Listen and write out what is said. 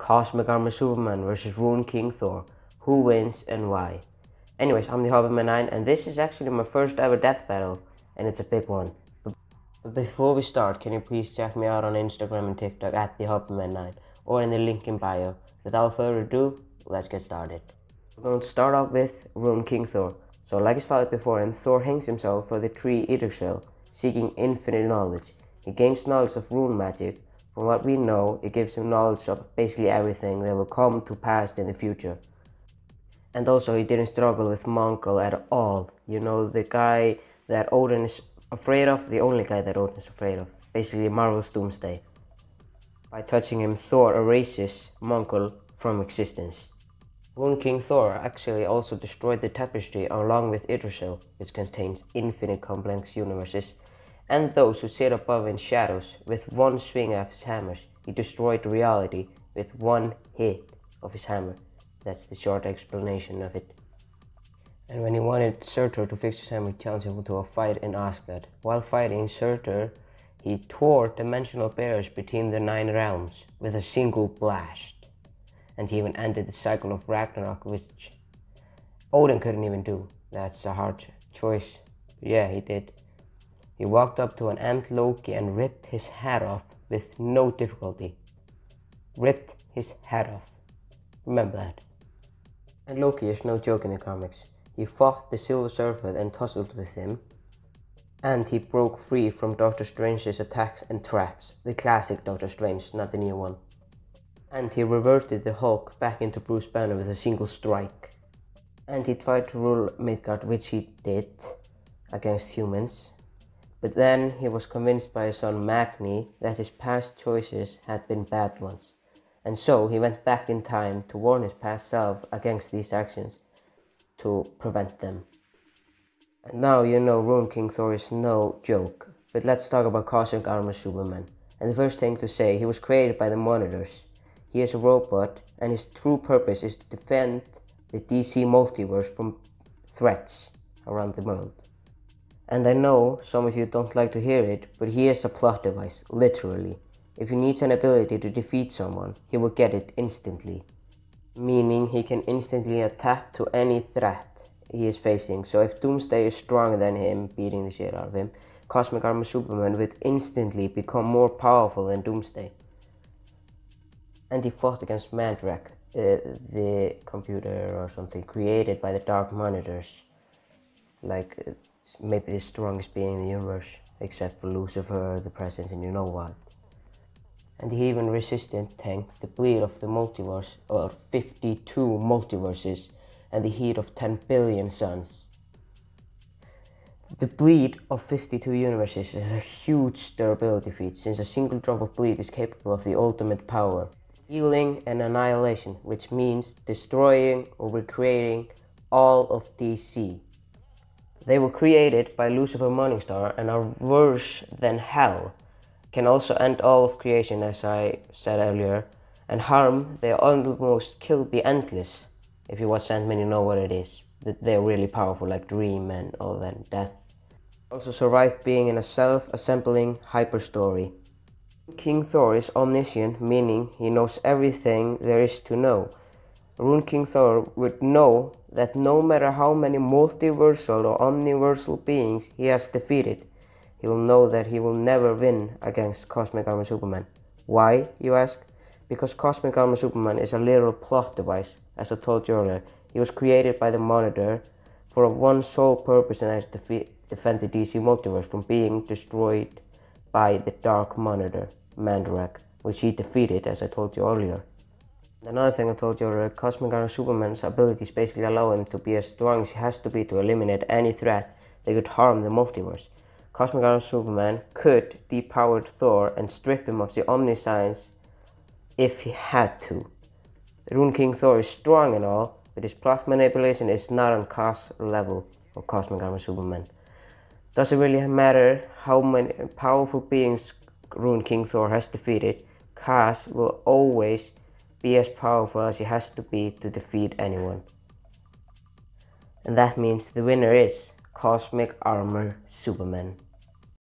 Cosmic Armor Superman versus Rune King Thor. Who wins and why? Anyways, I'm the Hobbitman 9 and this is actually my first ever death battle and it's a big one. But before we start, can you please check me out on Instagram and TikTok at the Hobbitman 9 or in the link in bio. Without further ado, let's get started. We're going to start off with Rune King Thor. So like his father before him, Thor hangs himself for the tree Yggdrasil, seeking infinite knowledge. He gains knowledge of rune magic. From what we know, it gives him knowledge of basically everything that will come to pass in the future. And also he didn't struggle with Mongol at all. You know, the guy that Odin is afraid of, the only guy that Odin is afraid of. Basically Marvel's Doomsday. By touching him, Thor erases Mongol from existence. Rune King Thor actually also destroyed the tapestry along with Yggdrasil, which contains infinite complex universes, and those who sit above in shadows. With one swing of his hammers, he destroyed reality with one hit of his hammer. That's the short explanation of it. And when he wanted Surtur to fix his hammer, he challenged him to a fight in Asgard. While fighting Surtur, he tore dimensional barriers between the 9 realms with a single blast. And he even ended the cycle of Ragnarok, which Odin couldn't even do. That's a hard choice. But yeah, he did. He walked up to an amped Loki and ripped his head off with no difficulty. Ripped his head off. Remember that. And Loki is no joke in the comics. He fought the Silver Surfer and tussled with him. And he broke free from Doctor Strange's attacks and traps. The classic Doctor Strange, not the new one. And he reverted the Hulk back into Bruce Banner with a single strike. And he tried to rule Midgard, which he did, against humans. But then he was convinced by his son Magni that his past choices had been bad ones. And so he went back in time to warn his past self against these actions, to prevent them. And now you know Rune King Thor is no joke. But let's talk about Cosmic Armor Superman. And the first thing to say, he was created by the Monitors. He is a robot, and his true purpose is to defend the DC multiverse from threats around the world. And I know some of you don't like to hear it, but he is a plot device, literally. If he needs an ability to defeat someone, he will get it instantly. Meaning he can instantly attack to any threat he is facing. So if Doomsday is stronger than him, beating the shit out of him, Cosmic Armor Superman would instantly become more powerful than Doomsday. And he fought against Mandrake, the computer or something created by the Dark Monitors. Like, maybe the strongest being in the universe, except for Lucifer, the Presence, and you know what. And he even resisted tanked the bleed of the multiverse, or 52 multiverses, and the heat of 10 billion suns. The bleed of 52 universes is a huge durability feat, since a single drop of bleed is capable of the ultimate power. Healing and annihilation, which means destroying or recreating all of DC. They were created by Lucifer Morningstar and are worse than hell. Can also end all of creation, as I said earlier, and harm. They almost kill the Endless. If you watch Sandman, you know what it is. They're really powerful, like Dream and all that, Death. Also survived being in a self-assembling hyperstory. King Thor is omniscient, meaning he knows everything there is to know. Rune King Thor would know that no matter how many multiversal or omniversal beings he has defeated, he will know that he will never win against Cosmic Armor Superman. Why, you ask? Because Cosmic Armor Superman is a literal plot device, as I told you earlier. He was created by the Monitor for one sole purpose, and that is to defend the DC multiverse from being destroyed by the Dark Monitor, Mandrake, which he defeated, as I told you earlier. Another thing I told you earlier, Cosmic Armor Superman's abilities basically allow him to be as strong as he has to be to eliminate any threat that could harm the multiverse. Cosmic Armor Superman could depower Thor and strip him of the omniscience if he had to. Rune King Thor is strong and all, but his plot manipulation is not on Cos level of Cosmic Armor Superman. Does it really matter how many powerful beings Rune King Thor has defeated? Cos will always be as powerful as he has to be to defeat anyone. And that means the winner is Cosmic Armor Superman.